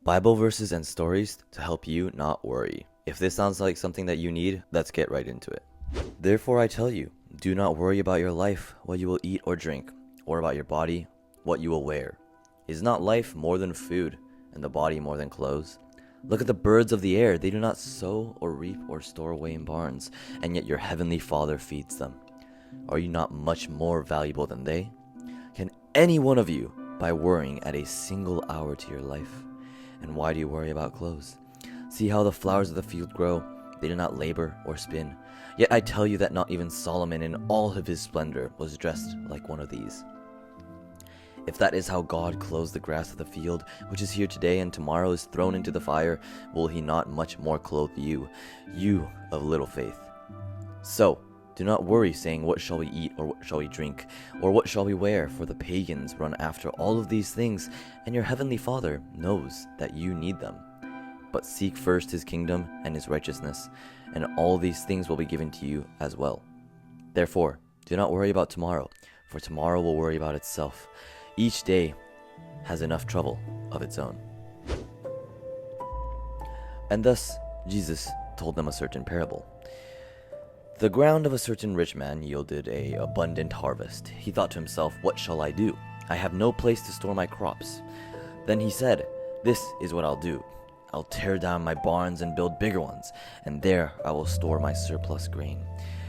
Bible verses and stories to help you not worry. If this sounds like something that you need, let's get right into it. Therefore I tell you, do not worry about your life, what you will eat or drink, or about your body, what you will wear. Is not life more than food, and the body more than clothes? Look at the birds of the air, they do not sow or reap or store away in barns, and yet your heavenly Father feeds them. Are you not much more valuable than they? Can any one of you, by worrying, add a single hour to your life? And why do you worry about clothes? See how the flowers of the field grow, they do not labor or spin. Yet I tell you that not even Solomon in all of his splendor was dressed like one of these. If that is how God clothes the grass of the field, which is here today and tomorrow is thrown into the fire, will he not much more clothe you, you of little faith? So, do not worry, saying, what shall we eat, or what shall we drink, or what shall we wear? For the pagans run after all of these things, and your heavenly Father knows that you need them. But seek first his kingdom and his righteousness, and all these things will be given to you as well. Therefore, do not worry about tomorrow, for tomorrow will worry about itself. Each day has enough trouble of its own. And thus Jesus told them a certain parable. The ground of a certain rich man yielded an abundant harvest. He thought to himself, what shall I do? I have no place to store my crops. Then he said, this is what I'll do. I'll tear down my barns and build bigger ones, and there I will store my surplus grain.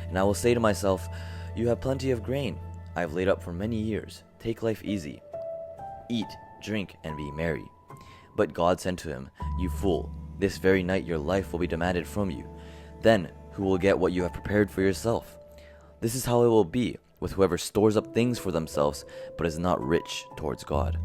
And I will say to myself, you have plenty of grain. I have laid up for many years. Take life easy. Eat, drink, and be merry. But God said to him, you fool, this very night your life will be demanded from you. Then who will get what you have prepared for yourself? This is how it will be with whoever stores up things for themselves, but is not rich towards God.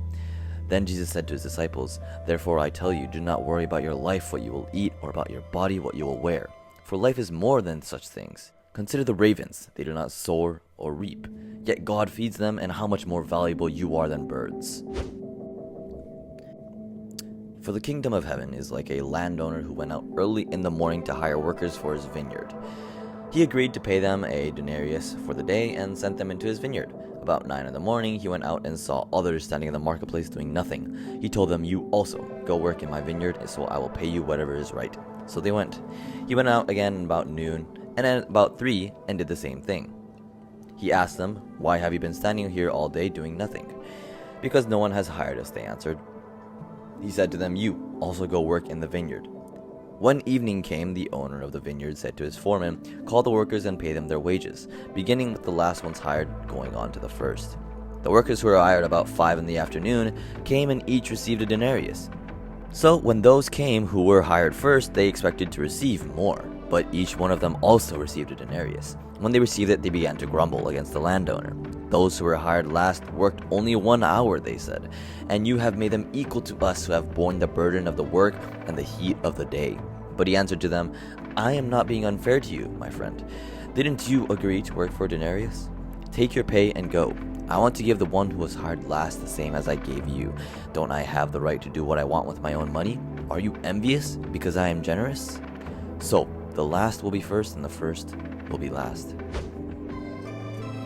Then Jesus said to his disciples, therefore I tell you, do not worry about your life, what you will eat, or about your body, what you will wear. For life is more than such things. Consider the ravens, they do not sow or reap, yet God feeds them, and how much more valuable you are than birds. For the kingdom of heaven is like a landowner who went out early in the morning to hire workers for his vineyard. He agreed to pay them a denarius for the day and sent them into his vineyard. About 9 in the morning, he went out and saw others standing in the marketplace doing nothing. He told them, you also go work in my vineyard, so I will pay you whatever is right. So they went. He went out again about noon, and at about 3, and did the same thing. He asked them, why have you been standing here all day doing nothing? Because no one has hired us, they answered. He said to them, you also go work in the vineyard. When evening came, the owner of the vineyard said to his foreman, call the workers and pay them their wages, beginning with the last ones hired, going on to the first. The workers who were hired about 5 in the afternoon came and each received a denarius. So when those came who were hired first, they expected to receive more, but each one of them also received a denarius. When they received it, they began to grumble against the landowner. Those who were hired last worked only 1 hour, they said, and you have made them equal to us who have borne the burden of the work and the heat of the day. But he answered to them, I am not being unfair to you, my friend. Didn't you agree to work for a denarius? Take your pay and go. I want to give the one who was hired last the same as I gave you. Don't I have the right to do what I want with my own money? Are you envious because I am generous? So the last will be first and the first will be last.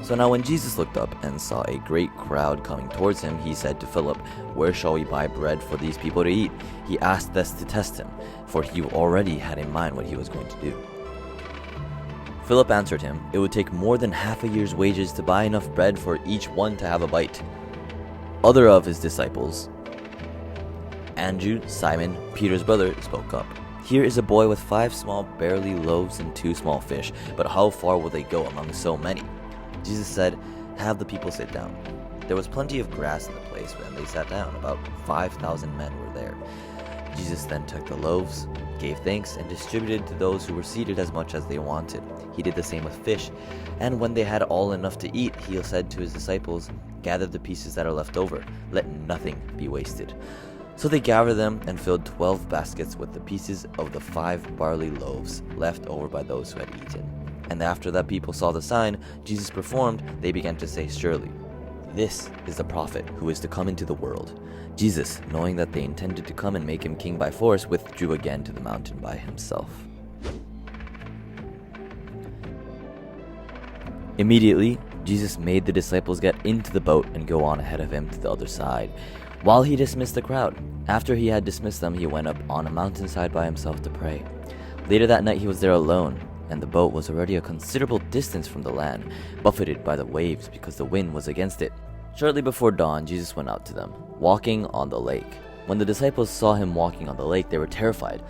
So now when Jesus looked up and saw a great crowd coming towards him, he said to Philip, where shall we buy bread for these people to eat? He asked this to test him, for he already had in mind what he was going to do. Philip answered him, it would take more than half a year's wages to buy enough bread for each one to have a bite. Other of his disciples, Andrew, Simon, Peter's brother, spoke up. Here is a boy with 5 small barley loaves and 2 small fish, but how far will they go among so many? Jesus said, have the people sit down. There was plenty of grass in the place when they sat down. About 5,000 men were there. Jesus then took the loaves, gave thanks, and distributed to those who were seated as much as they wanted. He did the same with fish. And when they had all enough to eat, he said to his disciples, gather the pieces that are left over. Let nothing be wasted. So they gathered them and filled 12 baskets with the pieces of the 5 barley loaves left over by those who had eaten. And after that people saw the sign Jesus performed, they began to say, surely, this is the prophet who is to come into the world. Jesus, knowing that they intended to come and make him king by force, withdrew again to the mountain by himself. Immediately, Jesus made the disciples get into the boat and go on ahead of him to the other side, while he dismissed the crowd. After he had dismissed them, he went up on a mountainside by himself to pray. Later that night he was there alone, and the boat was already a considerable distance from the land, buffeted by the waves because the wind was against it. Shortly before dawn, Jesus went out to them, walking on the lake. When the disciples saw him walking on the lake, they were terrified.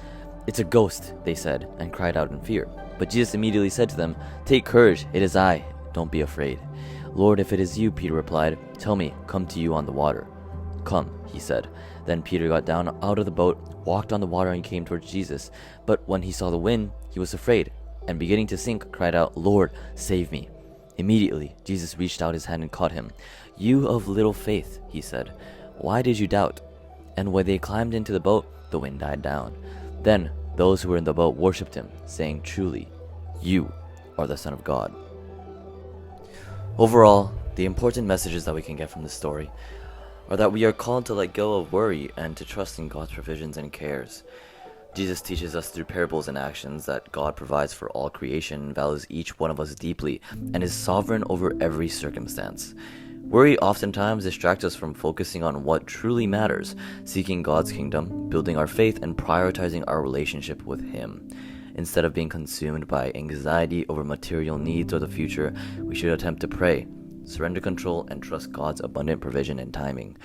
"It's a ghost," they said, and cried out in fear. But Jesus immediately said to them, "Take courage, it is I. Don't be afraid." "Lord, if it is you," Peter replied, "tell me, come to you on the water." "Come," he said. Then Peter got down out of the boat, walked on the water, and came towards Jesus. But when he saw the wind, he was afraid, and beginning to sink, cried out, "Lord, save me." Immediately, Jesus reached out his hand and caught him. "You of little faith," he said, "why did you doubt?" And when they climbed into the boat, the wind died down. Then those who were in the boat worshipped him, saying, "Truly, you are the Son of God." Overall, the important messages that we can get from this story are that we are called to let go of worry and to trust in God's provisions and cares. Jesus teaches us through parables and actions that God provides for all creation and values each one of us deeply and is sovereign over every circumstance. Worry oftentimes distracts us from focusing on what truly matters, seeking God's kingdom, building our faith, and prioritizing our relationship with Him. Instead of being consumed by anxiety over material needs or the future, we should attempt to pray, surrender control, and trust God's abundant provision and timing.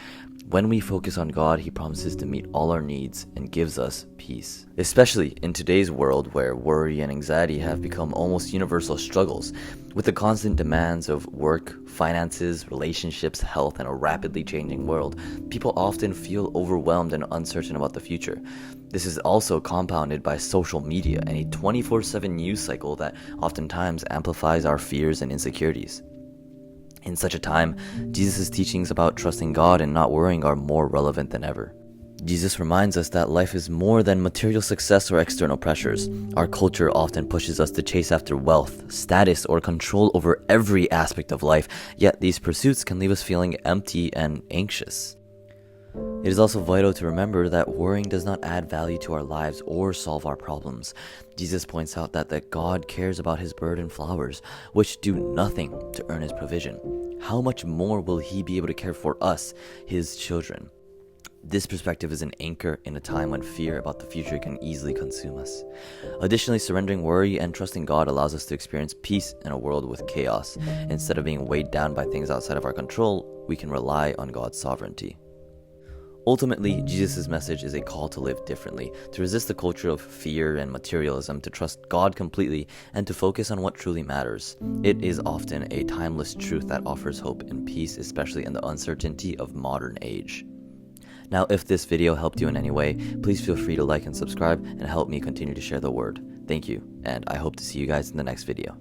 When we focus on God, He promises to meet all our needs and gives us peace. Especially in today's world where worry and anxiety have become almost universal struggles. With the constant demands of work, finances, relationships, health, and a rapidly changing world, people often feel overwhelmed and uncertain about the future. This is also compounded by social media and a 24/7 news cycle that oftentimes amplifies our fears and insecurities. In such a time, Jesus' teachings about trusting God and not worrying are more relevant than ever. Jesus reminds us that life is more than material success or external pressures. Our culture often pushes us to chase after wealth, status, or control over every aspect of life, yet these pursuits can leave us feeling empty and anxious. It is also vital to remember that worrying does not add value to our lives or solve our problems. Jesus points out that God cares about His bird and flowers, which do nothing to earn His provision. How much more will He be able to care for us, His children? This perspective is an anchor in a time when fear about the future can easily consume us. Additionally, surrendering worry and trusting God allows us to experience peace in a world with chaos. Instead of being weighed down by things outside of our control, we can rely on God's sovereignty. Ultimately, Jesus' message is a call to live differently, to resist the culture of fear and materialism, to trust God completely, and to focus on what truly matters. It is often a timeless truth that offers hope and peace, especially in the uncertainty of modern age. Now, if this video helped you in any way, please feel free to like and subscribe and help me continue to share the word. Thank you, and I hope to see you guys in the next video.